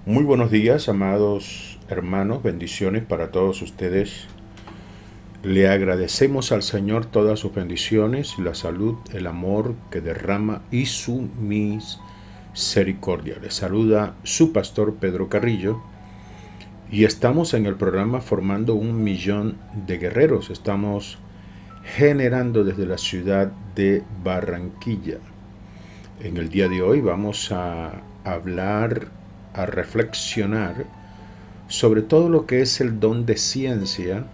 Muy buenos días, amados hermanos, bendiciones para todos ustedes. Le agradecemos al Señor todas sus bendiciones, la salud, el amor que derrama y su misericordia. Le saluda su pastor Pedro Carrillo y estamos en el programa Formando 1 Millón de Guerreros. Estamos generando desde la ciudad de Barranquilla. En el día de hoy vamos a hablar, a reflexionar sobre todo lo que es el don de ciencia,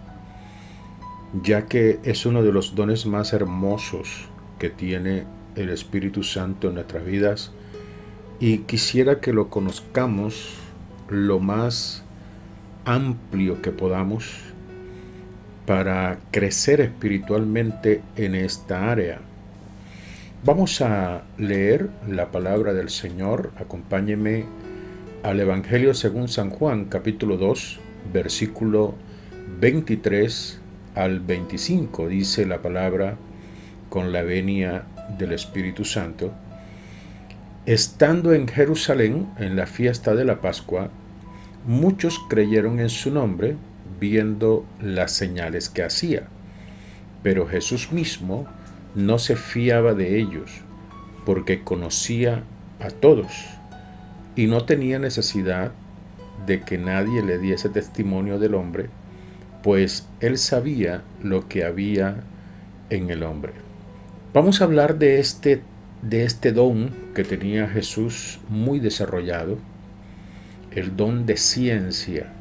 ya que es uno de los dones más hermosos que tiene el Espíritu Santo en nuestras vidas, y quisiera que lo conozcamos lo más amplio que podamos para crecer espiritualmente en esta área. Vamos a leer la palabra del Señor. Acompáñeme al Evangelio según San Juan, capítulo 2, versículo 23 al 25. Dice la palabra: con la venia del Espíritu Santo. Estando en Jerusalén, en la fiesta de la Pascua, muchos creyeron en su nombre, viendo las señales que hacía. Pero Jesús mismo no se fiaba de ellos, porque conocía a todos y no tenía necesidad de que nadie le diese testimonio del hombre, pues él sabía lo que había en el hombre. Vamos a hablar de este don que tenía Jesús muy desarrollado, el don de ciencia.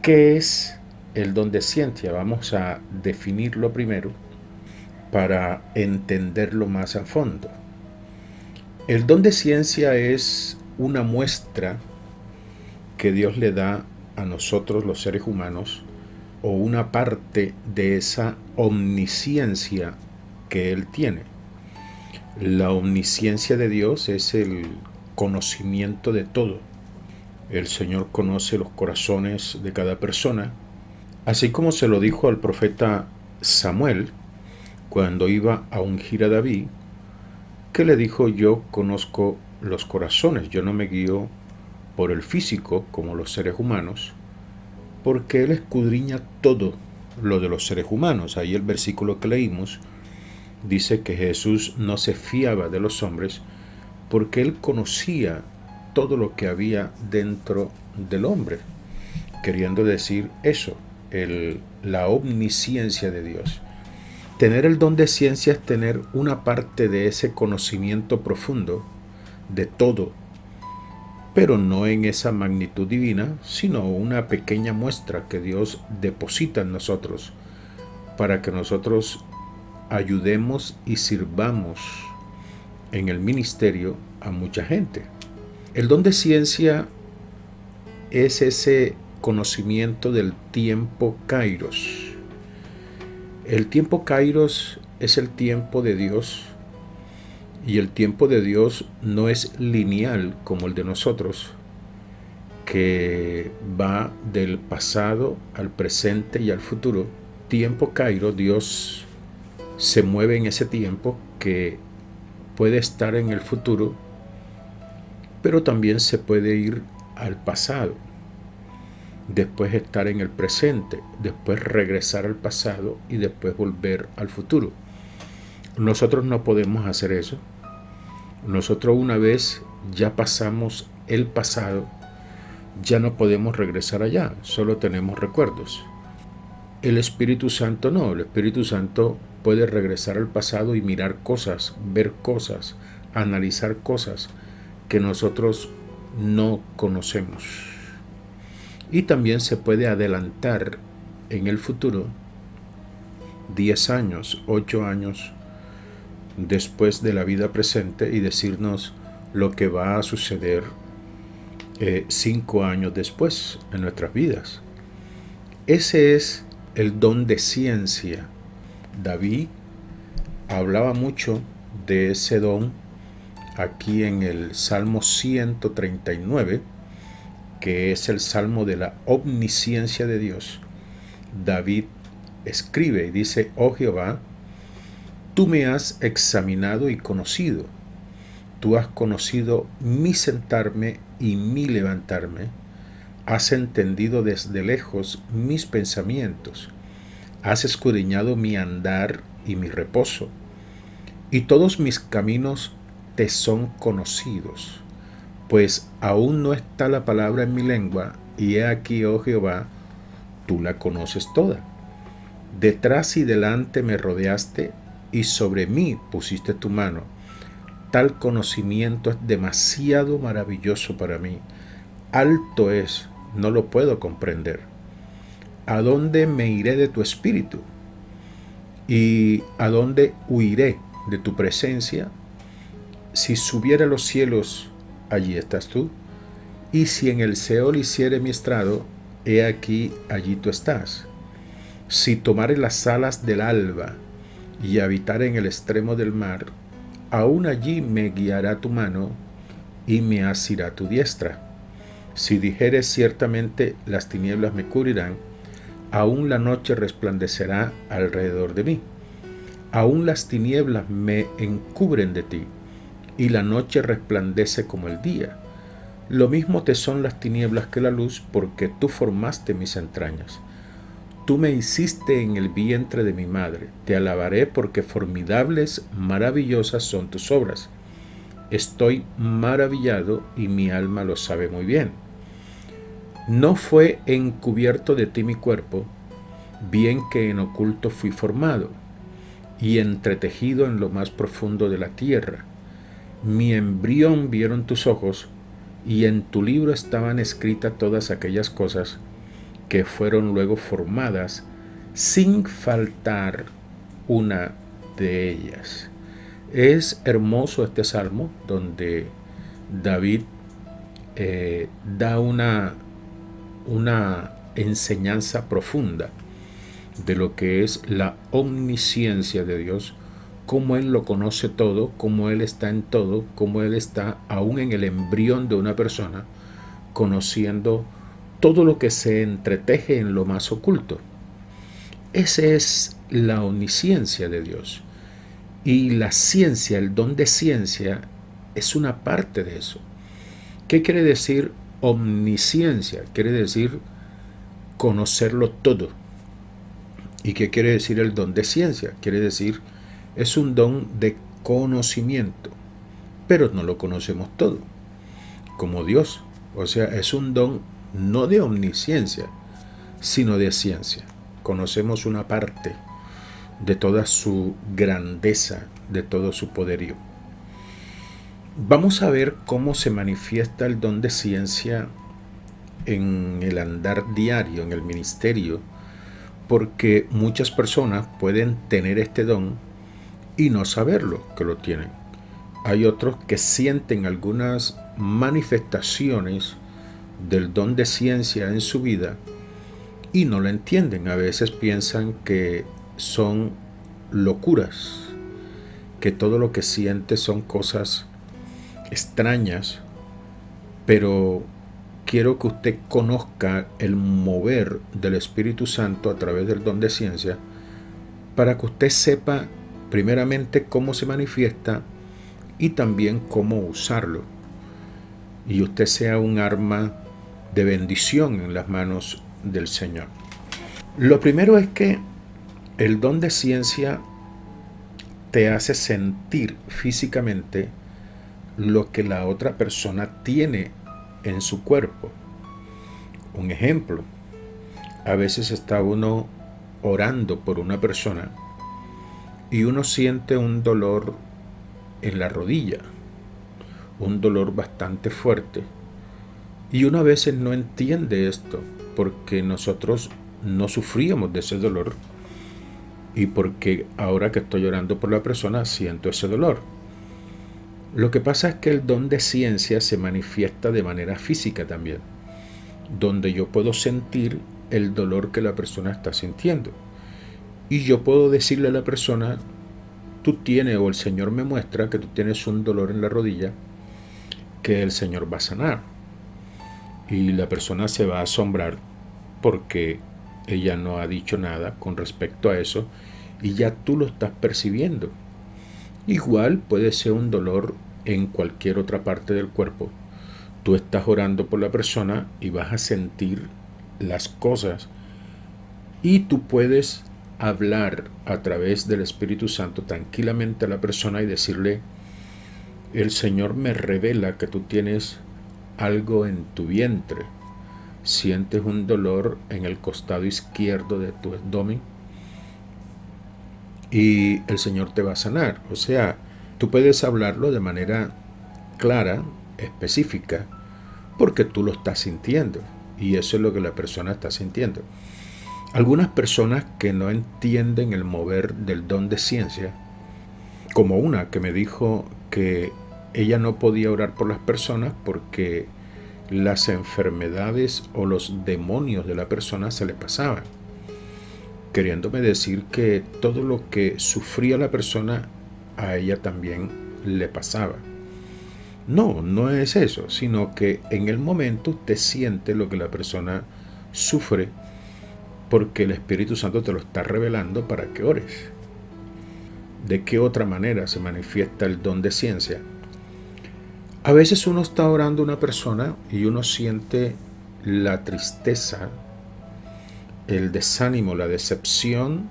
¿Qué es el don de ciencia? Vamos a definirlo primero para entenderlo más a fondo. El don de ciencia es una muestra que Dios le da a nosotros los seres humanos, o una parte de esa omnisciencia que Él tiene. La omnisciencia de Dios es el conocimiento de todo. El Señor conoce los corazones de cada persona, así como se lo dijo al profeta Samuel cuando iba a ungir a David, que le dijo: yo conozco los corazones, yo no me guío por el físico como los seres humanos, porque Él escudriña todo lo de los seres humanos. Ahí el versículo que leímos dice que Jesús no se fiaba de los hombres porque Él conocía todo lo que había dentro del hombre, queriendo decir eso, la omnisciencia de Dios. Tener el don de ciencia es tener una parte de ese conocimiento profundo de todo, pero no en esa magnitud divina, sino una pequeña muestra que Dios deposita en nosotros para que nosotros ayudemos y sirvamos en el ministerio a mucha gente. El don de ciencia es ese conocimiento del tiempo Kairos. El tiempo Kairos es el tiempo de Dios, y el tiempo de Dios no es lineal como el de nosotros, que va del pasado al presente y al futuro. Tiempo Kairos, Dios se mueve en ese tiempo que puede estar en el futuro, pero también se puede ir al pasado, después estar en el presente, después regresar al pasado y después volver al futuro. Nosotros no podemos hacer eso. Nosotros, una vez ya pasamos el pasado, ya no podemos regresar allá, solo tenemos recuerdos. El Espíritu Santo no, el Espíritu Santo puede regresar al pasado y mirar cosas, ver cosas, analizar cosas que nosotros no conocemos. Y también se puede adelantar en el futuro 10 años, 8 años después de la vida presente, y decirnos lo que va a suceder 5 años después en nuestras vidas. Ese es el don de ciencia. David hablaba mucho de ese don aquí en el Salmo 139, que es el Salmo de la omnisciencia de Dios. David escribe y dice: oh Jehová, tú me has examinado y conocido. Tú has conocido mi sentarme y mi levantarme. Has entendido desde lejos mis pensamientos. Has escudriñado mi andar y mi reposo. Y todos mis caminos te son conocidos. Pues aún no está la palabra en mi lengua, y he aquí, oh Jehová, tú la conoces toda. Detrás y delante me rodeaste, y sobre mí pusiste tu mano. Tal conocimiento es demasiado maravilloso para mí. Alto es, no lo puedo comprender. ¿A dónde me iré de tu espíritu? ¿Y a dónde huiré de tu presencia? Si subiera a los cielos, allí estás tú. Y si en el Seol hiciere mi estrado, he aquí, allí tú estás. Si tomare las alas del alba y habitare en el extremo del mar, aún allí me guiará tu mano y me asirá tu diestra. Si dijere ciertamente las tinieblas me cubrirán, aún la noche resplandecerá alrededor de mí. Aún las tinieblas me encubren de ti, y la noche resplandece como el día. Lo mismo te son las tinieblas que la luz, porque tú formaste mis entrañas. Tú me hiciste en el vientre de mi madre. Te alabaré porque formidables, maravillosas son tus obras. Estoy maravillado y mi alma lo sabe muy bien. No fue encubierto de ti mi cuerpo, bien que en oculto fui formado y entretejido en lo más profundo de la tierra. Mi embrión vieron tus ojos, y en tu libro estaban escritas todas aquellas cosas que fueron luego formadas, sin faltar una de ellas. Es hermoso este salmo donde David da una enseñanza profunda de lo que es la omnisciencia de Dios, cómo Él lo conoce todo, cómo Él está en todo, cómo Él está aún en el embrión de una persona, conociendo todo lo que se entreteje en lo más oculto. Esa es la omnisciencia de Dios. Y la ciencia, el don de ciencia, es una parte de eso. ¿Qué quiere decir omnisciencia? Quiere decir conocerlo todo. ¿Y qué quiere decir el don de ciencia? Quiere decir, es un don de conocimiento, pero no lo conocemos todo, como Dios. O sea, es un don no de omnisciencia, sino de ciencia. Conocemos una parte de toda su grandeza, de todo su poderío. Vamos a ver cómo se manifiesta el don de ciencia en el andar diario, en el ministerio, porque muchas personas pueden tener este don y no saberlo que lo tienen. Hay otros que sienten algunas manifestaciones del don de ciencia en su vida y no lo entienden. A veces piensan que son locuras, que todo lo que siente son cosas extrañas, pero quiero que usted conozca el mover del Espíritu Santo a través del don de ciencia para que usted sepa primeramente cómo se manifiesta y también cómo usarlo, y usted sea un arma de bendición en las manos del Señor. Lo primero es que el don de ciencia te hace sentir físicamente lo que la otra persona tiene en su cuerpo. Un ejemplo, a veces está uno orando por una persona y uno siente un dolor en la rodilla, un dolor bastante fuerte, y uno a veces no entiende esto porque nosotros no sufríamos de ese dolor y porque ahora que estoy orando por la persona siento ese dolor. Lo que pasa es que el don de ciencia se manifiesta de manera física también, donde yo puedo sentir el dolor que la persona está sintiendo. Y yo puedo decirle a la persona, tú tienes, o el Señor me muestra que tú tienes un dolor en la rodilla que el Señor va a sanar. Y la persona se va a asombrar porque ella no ha dicho nada con respecto a eso y ya tú lo estás percibiendo. Igual puede ser un dolor en cualquier otra parte del cuerpo. Tú estás orando por la persona y vas a sentir las cosas y tú puedes hablar a través del Espíritu Santo tranquilamente a la persona y decirle: el Señor me revela que tú tienes algo en tu vientre, sientes un dolor en el costado izquierdo de tu abdomen y el Señor te va a sanar. O sea, tú puedes hablarlo de manera clara, específica, porque tú lo estás sintiendo y eso es lo que la persona está sintiendo. Algunas personas que no entienden el mover del don de ciencia, como una que me dijo que ella no podía orar por las personas porque las enfermedades o los demonios de la persona se le pasaban, queriéndome decir que todo lo que sufría la persona a ella también le pasaba. No, no es eso, sino que en el momento usted siente lo que la persona sufre porque el Espíritu Santo te lo está revelando para que ores. ¿De qué otra manera se manifiesta el don de ciencia? A veces uno está orando a una persona y uno siente la tristeza, el desánimo, la decepción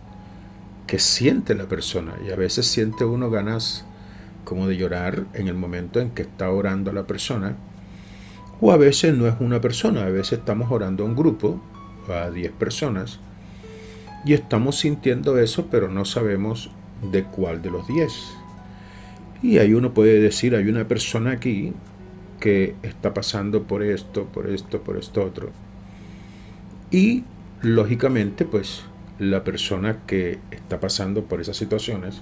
que siente la persona. Y a veces siente uno ganas como de llorar en el momento en que está orando a la persona. O a veces no es una persona, a veces estamos orando a un grupo, a 10 personas, y estamos sintiendo eso, pero no sabemos de cuál de los 10. Y ahí uno puede decir, hay una persona aquí que está pasando por esto, por esto, por esto otro. Y lógicamente, pues la persona que está pasando por esas situaciones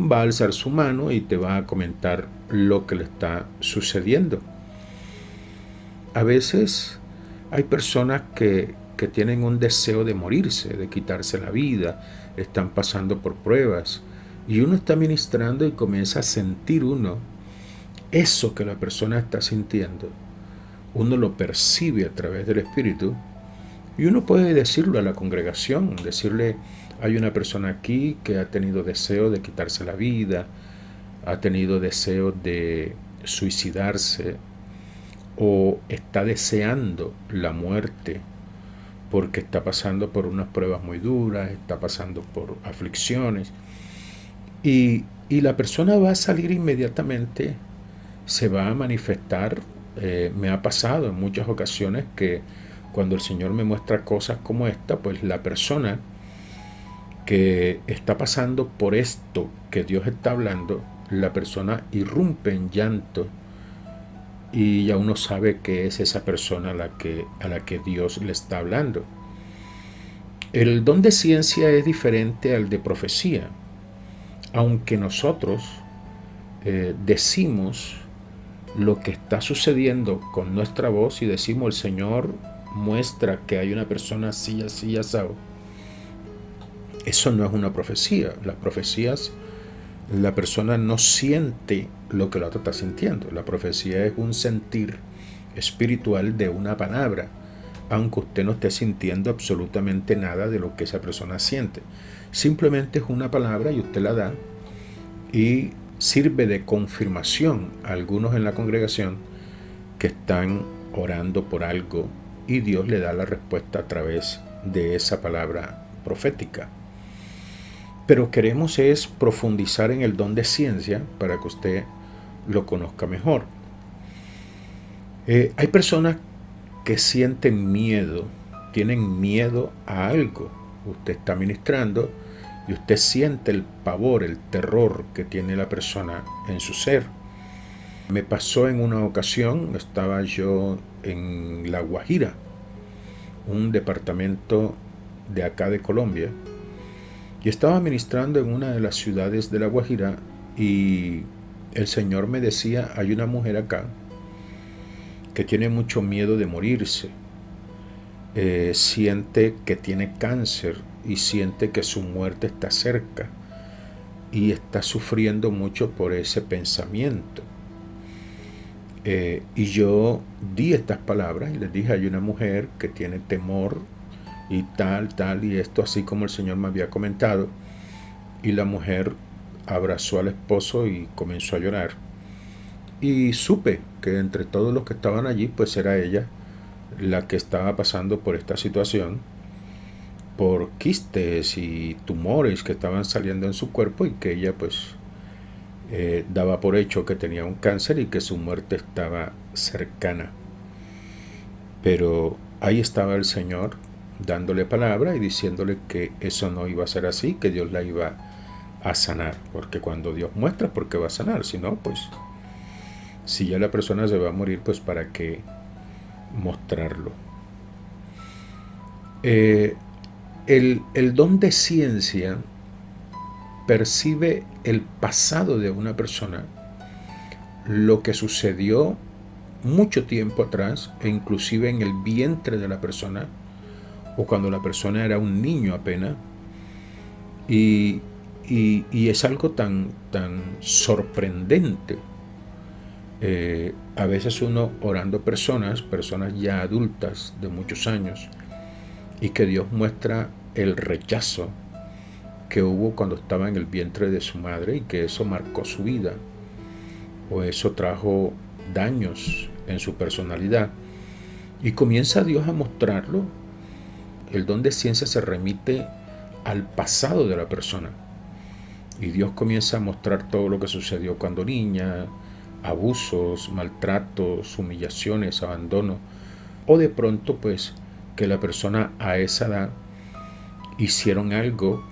va a alzar su mano y te va a comentar lo que le está sucediendo. A veces hay personas que tienen un deseo de morirse, de quitarse la vida, están pasando por pruebas y uno está ministrando y comienza a sentir uno eso que la persona está sintiendo. Uno lo percibe a través del Espíritu y uno puede decirlo a la congregación, decirle: hay una persona aquí que ha tenido deseo de quitarse la vida, ha tenido deseo de suicidarse o está deseando la muerte porque está pasando por unas pruebas muy duras, está pasando por aflicciones y la persona va a salir inmediatamente, se va a manifestar. Me ha pasado en muchas ocasiones que cuando el Señor me muestra cosas como esta, pues la persona que está pasando por esto que Dios está hablando, la persona irrumpe en llanto y ya uno sabe que es esa persona a la que Dios le está hablando. El don de ciencia es diferente al de profecía, aunque nosotros decimos lo que está sucediendo con nuestra voz y decimos: el Señor muestra que hay una persona así, así, asado. Eso no es una profecía. Las profecías, la persona no siente lo que la otra está sintiendo. La profecía es un sentir espiritual de una palabra, aunque usted no esté sintiendo absolutamente nada de lo que esa persona siente. Simplemente es una palabra y usted la da y sirve de confirmación a algunos en la congregación que están orando por algo y Dios le da la respuesta a través de esa palabra profética. Pero queremos es profundizar en el don de ciencia para que usted lo conozca mejor. Hay personas que sienten miedo, tienen miedo a algo. Usted está ministrando y usted siente el pavor, el terror que tiene la persona en su ser. Me pasó en una ocasión, estaba yo en La Guajira, un departamento de acá de Colombia, y estaba ministrando en una de las ciudades de La Guajira y el Señor me decía: hay una mujer acá que tiene mucho miedo de morirse, siente que tiene cáncer y siente que su muerte está cerca y está sufriendo mucho por ese pensamiento. Y yo di estas palabras y les dije: hay una mujer que tiene temor y tal, y esto, así como el Señor me había comentado. Y la mujer abrazó al esposo y comenzó a llorar. Y supe que entre todos los que estaban allí, pues era ella la que estaba pasando por esta situación, por quistes y tumores que estaban saliendo en su cuerpo y que ella pues daba por hecho que tenía un cáncer y que su muerte estaba cercana. Pero ahí estaba el Señor dándole palabra y diciéndole que eso no iba a ser así, que Dios la iba a sanar, porque cuando Dios muestra, ¿por qué va a sanar? Si no, pues si ya la persona se va a morir, pues para qué mostrarlo. El don de ciencia percibe el pasado de una persona, lo que sucedió mucho tiempo atrás, e inclusive en el vientre de la persona, o cuando la persona era un niño apenas, y es algo tan sorprendente. A veces uno orando personas ya adultas de muchos años, y que Dios muestra el rechazo que hubo cuando estaba en el vientre de su madre y que eso marcó su vida, o eso trajo daños en su personalidad, y comienza Dios a mostrarlo. El don de ciencia se remite al pasado de la persona, y Dios comienza a mostrar todo lo que sucedió cuando niña, abusos, maltratos, humillaciones, abandono, o de pronto pues que la persona a esa edad hicieron algo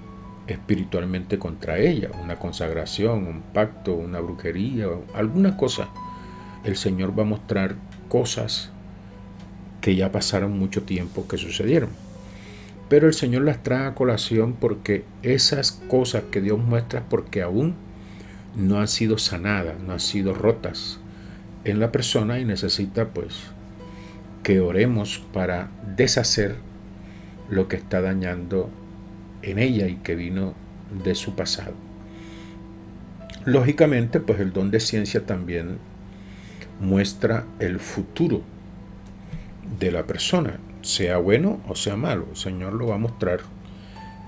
espiritualmente contra ella, una consagración, un pacto, una brujería, alguna cosa. El Señor va a mostrar cosas que ya pasaron mucho tiempo que sucedieron. Pero el Señor las trae a colación porque esas cosas que Dios muestra, porque aún no han sido sanadas, no han sido rotas en la persona, y necesita pues que oremos para deshacer lo que está dañando en ella y que vino de su pasado. Lógicamente, pues el don de ciencia también muestra el futuro de la persona, sea bueno o sea malo. El Señor lo va a mostrar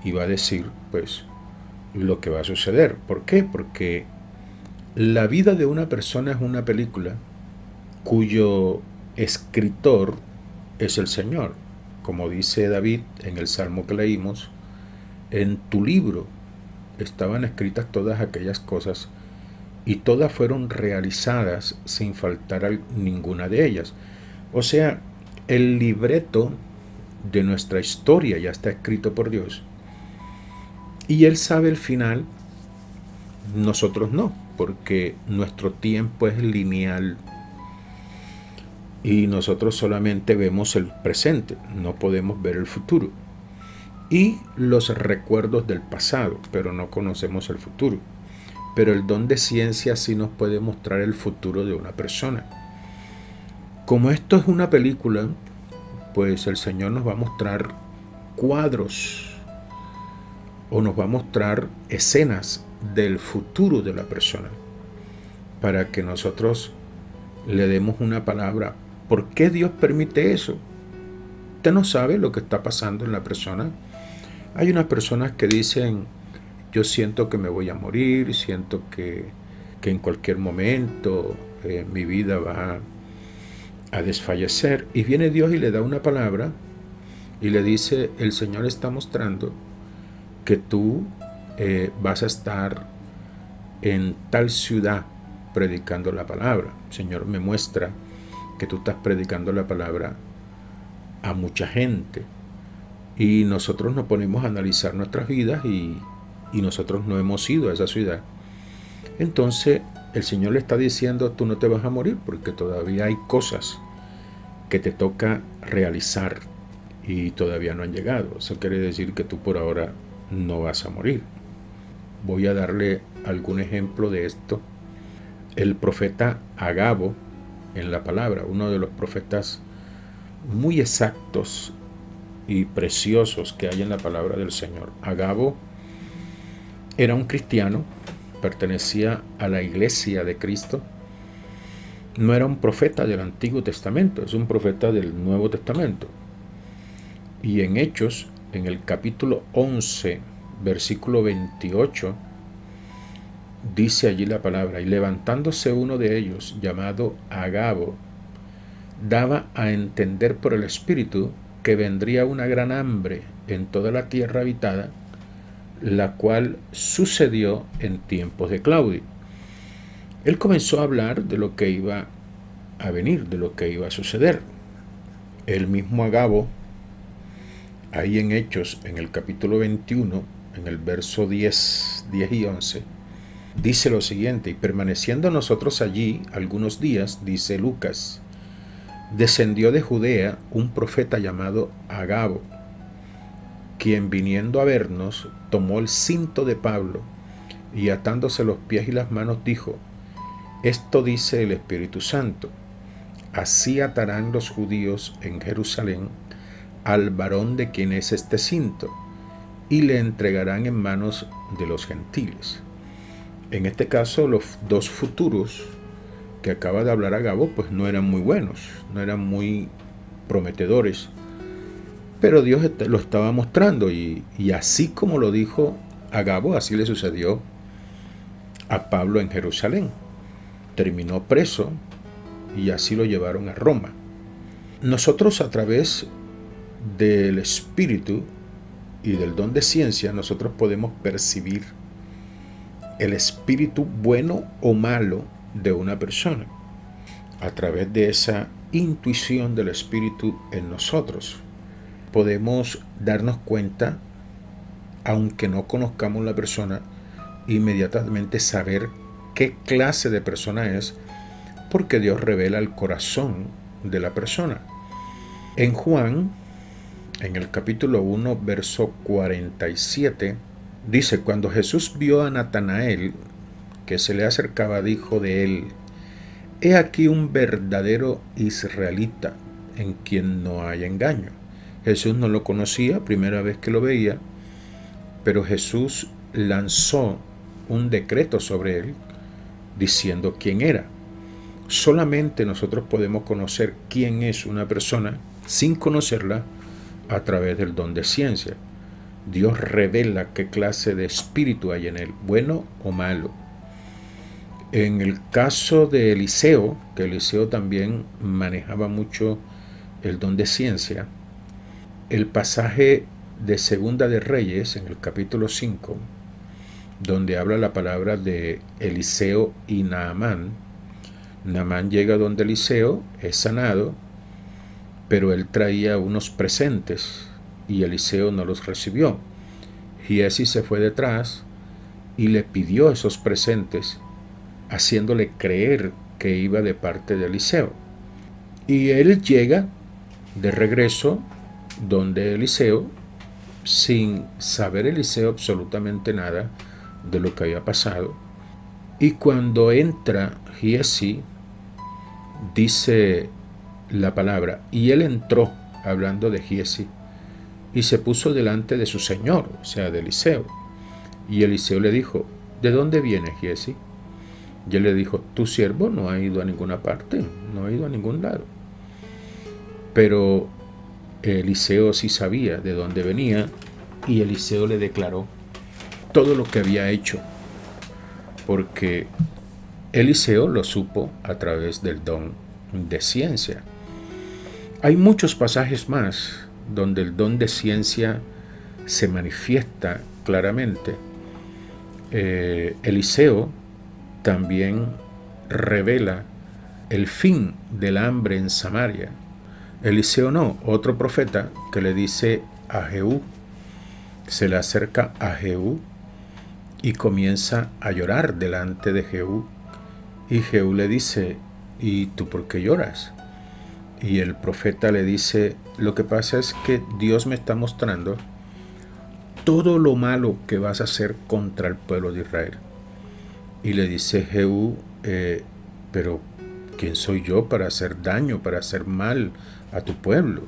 y va a decir pues lo que va a suceder. ¿Por qué? Porque la vida de una persona es una película cuyo escritor es el Señor. Como dice David en el Salmo que leímos, en tu libro estaban escritas todas aquellas cosas y todas fueron realizadas sin faltar ninguna de ellas. O sea, el libreto de nuestra historia ya está escrito por Dios y Él sabe el final, nosotros no, porque nuestro tiempo es lineal y nosotros solamente vemos el presente, no podemos ver el futuro y los recuerdos del pasado, pero no conocemos el futuro. Pero el don de ciencia sí nos puede mostrar el futuro de una persona. Como esto es una película, pues el Señor nos va a mostrar cuadros o nos va a mostrar escenas del futuro de la persona para que nosotros le demos una palabra. ¿Por qué Dios permite eso? Usted no sabe lo que está pasando en la persona. Hay unas personas que dicen, yo siento que me voy a morir, siento que en cualquier momento mi vida va a desfallecer. Y viene Dios y le da una palabra y le dice, el Señor está mostrando que tú vas a estar en tal ciudad predicando la palabra. El Señor me muestra que tú estás predicando la palabra a mucha gente. Y nosotros nos ponemos a analizar nuestras vidas y nosotros no hemos ido a esa ciudad. Entonces el Señor le está diciendo, tú no te vas a morir porque todavía hay cosas que te toca realizar y todavía no han llegado. Eso quiere decir que tú por ahora no vas a morir. Voy a darle algún ejemplo de esto. El profeta Agabo en la palabra, uno de los profetas muy exactos y preciosos que hay en la palabra del Señor. Agabo era un cristiano, pertenecía a la iglesia de Cristo. No era un profeta del Antiguo Testamento, es un profeta del Nuevo Testamento. Y en Hechos, en el capítulo 11, versículo 28, dice allí la palabra, y levantándose uno de ellos, llamado Agabo, daba a entender por el Espíritu que vendría una gran hambre en toda la tierra habitada, la cual sucedió en tiempos de Claudio. Él comenzó a hablar de lo que iba a venir, de lo que iba a suceder. El mismo Agabo, ahí en Hechos, en el capítulo 21, en el verso 10 y 11, dice lo siguiente: y permaneciendo nosotros allí algunos días, dice Lucas, descendió de Judea un profeta llamado Agabo, quien viniendo a vernos tomó el cinto de Pablo y atándose los pies y las manos dijo: esto dice el Espíritu Santo, así atarán los judíos en Jerusalén al varón de quien es este cinto, y le entregarán en manos de los gentiles. En este caso, los dos futuros que acaba de hablar Agabo, pues no eran muy buenos, no eran muy prometedores, pero Dios lo estaba mostrando, y así como lo dijo Agabo, así le sucedió a Pablo en Jerusalén. Terminó preso y así lo llevaron a Roma. Nosotros, a través del Espíritu y del don de ciencia, nosotros podemos percibir el espíritu bueno o malo de una persona a través de esa intuición del Espíritu en nosotros. Podemos darnos cuenta, aunque no conozcamos la persona, inmediatamente saber qué clase de persona es, porque Dios revela el corazón de la persona. En Juan, en el capítulo 1, verso 47, dice: cuando Jesús vio a Natanael, que se le acercaba, dijo de él: he aquí un verdadero israelita, en quien no hay engaño. Jesús no lo conocía, primera vez que lo veía, pero Jesús lanzó un decreto sobre él, diciendo quién era. Solamente nosotros podemos conocer quién es una persona sin conocerla a través del don de ciencia. Dios revela qué clase de espíritu hay en él, bueno o malo. En el caso de Eliseo, que Eliseo también manejaba mucho el don de ciencia, el pasaje de Segunda de Reyes, en el capítulo 5, donde habla la palabra de Eliseo y Naamán. Naamán llega donde Eliseo, es sanado, pero él traía unos presentes y Eliseo no los recibió. Giesi se fue detrás y le pidió esos presentes, haciéndole creer que iba de parte de Eliseo. Y él llega de regreso donde Eliseo, sin saber Eliseo absolutamente nada de lo que había pasado. Y cuando entra Giesi, dice la palabra, y él entró, hablando de Giesi, y se puso delante de su señor, o sea, de Eliseo. Y Eliseo le dijo: ¿de dónde viene, Giesi? Y él le dijo: tu siervo no ha ido a ninguna parte, no ha ido a ningún lado. Pero Eliseo sí sabía de dónde venía, y Eliseo le declaró todo lo que había hecho, porque Eliseo lo supo a través del don de ciencia. Hay muchos pasajes más donde el don de ciencia se manifiesta claramente. Eliseo también revela el fin del hambre en Samaria. Eliseo no, otro profeta que le dice a Jehú, se le acerca a Jehú y comienza a llorar delante de Jehú. Y Jehú le dice: ¿y tú por qué lloras? Y el profeta le dice: lo que pasa es que Dios me está mostrando todo lo malo que vas a hacer contra el pueblo de Israel. Y le dice Jehú: pero ¿quién soy yo para hacer daño, para hacer mal a tu pueblo?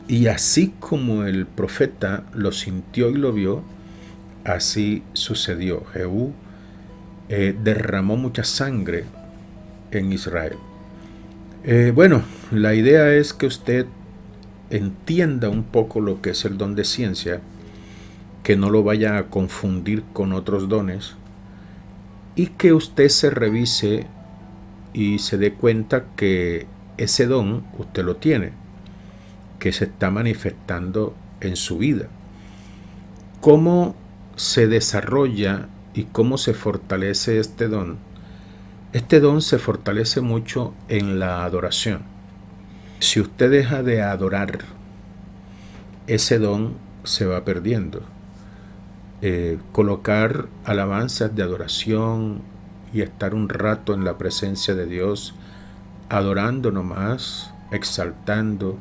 Y así como el profeta lo sintió y lo vio, así sucedió. Jehú derramó mucha sangre en Israel. Bueno, la idea es que usted entienda un poco lo que es el don de ciencia, que no lo vaya a confundir con otros dones, y que usted se revise y se dé cuenta que ese don usted lo tiene, que se está manifestando en su vida. ¿Cómo se desarrolla y cómo se fortalece este don? Este don se fortalece mucho en la adoración. Si usted deja de adorar, ese don se va perdiendo. Colocar alabanzas de adoración y estar un rato en la presencia de Dios, adorando nomás, exaltando,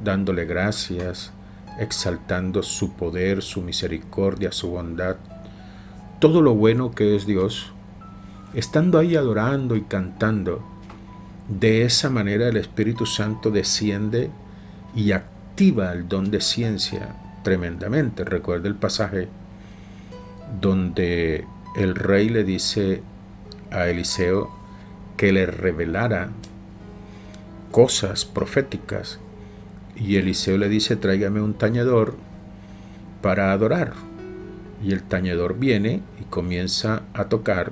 dándole gracias, exaltando su poder, su misericordia, su bondad, todo lo bueno que es Dios, estando ahí adorando y cantando, de esa manera el Espíritu Santo desciende y activa el don de ciencia tremendamente. Recuerda el pasaje donde el rey le dice a Eliseo que le revelara cosas proféticas, y Eliseo le dice: tráigame un tañedor para adorar. Y el tañedor viene y comienza a tocar,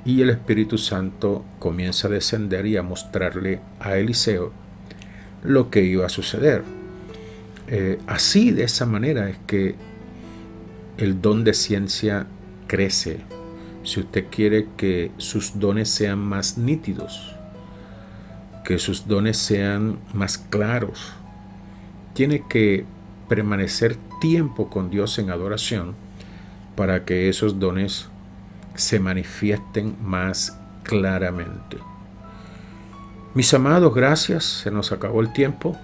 y el Espíritu Santo comienza a descender y a mostrarle a Eliseo lo que iba a suceder. Así, de esa manera, es que el don de ciencia crece. Si usted quiere que sus dones sean más nítidos, que sus dones sean más claros, tiene que permanecer tiempo con Dios en adoración para que esos dones se manifiesten más claramente. Mis amados, gracias, se nos acabó el tiempo.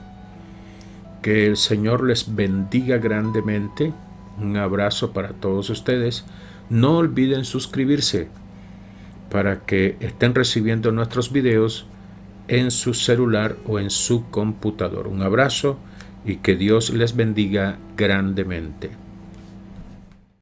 Que el Señor les bendiga grandemente. Un abrazo para todos ustedes. No olviden suscribirse para que estén recibiendo nuestros videos en su celular o en su computador. Un abrazo y que Dios les bendiga grandemente.